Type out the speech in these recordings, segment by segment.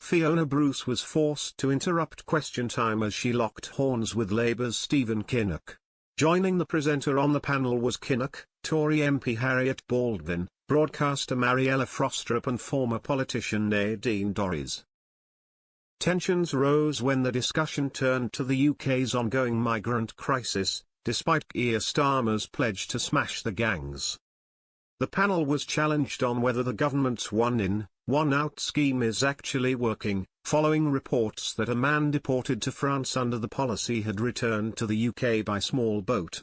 Fiona Bruce was forced to interrupt question time as she locked horns with Labour's Stephen Kinnock. Joining the presenter on the panel was Kinnock, Tory MP Harriet Baldwin, broadcaster Mariella Frostrup and former politician Nadine Dorries. Tensions rose when the discussion turned to the UK's ongoing migrant crisis, despite Keir Starmer's pledge to smash the gangs. The panel was challenged on whether the government's one-in, one-out scheme is actually working, following reports that a man deported to France under the policy had returned to the UK by small boat.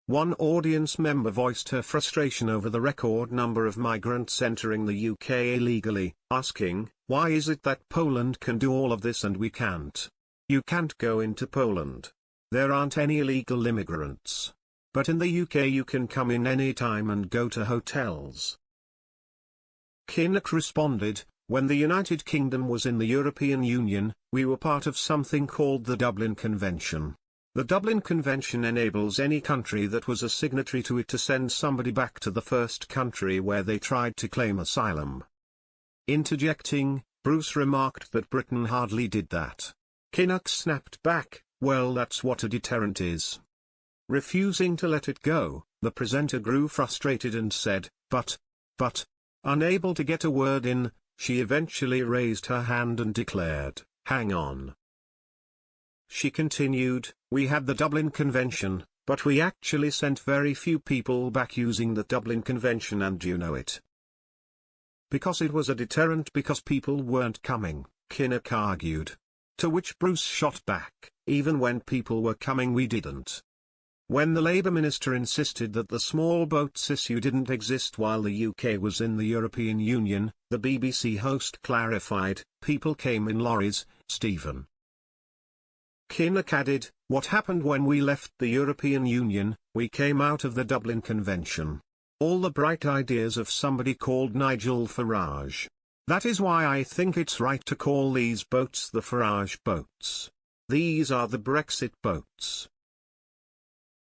One audience member voiced her frustration over the record number of migrants entering the UK illegally, asking, "Why is it that Poland can do all of this and we can't? You can't go into Poland. There aren't any illegal immigrants. But in the UK you can come in any time and go to hotels." Kinnock responded, "When the United Kingdom was in the European Union, we were part of something called the Dublin Convention. The Dublin Convention enables any country that was a signatory to it to send somebody back to the first country where they tried to claim asylum." Interjecting, Bruce remarked that Britain hardly did that. Kinnock snapped back, "Well, that's what a deterrent is." Refusing to let it go, the presenter grew frustrated and said, but, unable to get a word in, she eventually raised her hand and declared, "Hang on." She continued, "We had the Dublin Convention, but we actually sent very few people back using the Dublin Convention, and you know it. Because it was a deterrent because people weren't coming," Kinnock argued. To which Bruce shot back, "Even when people were coming we didn't." When the Labour minister insisted that the small boats issue didn't exist while the UK was in the European Union, the BBC host clarified, "People came in lorries, Stephen." Kinnock added, "What happened when we left the European Union? We came out of the Dublin Convention. All the bright ideas of somebody called Nigel Farage. That is why I think it's right to call these boats the Farage boats. These are the Brexit boats."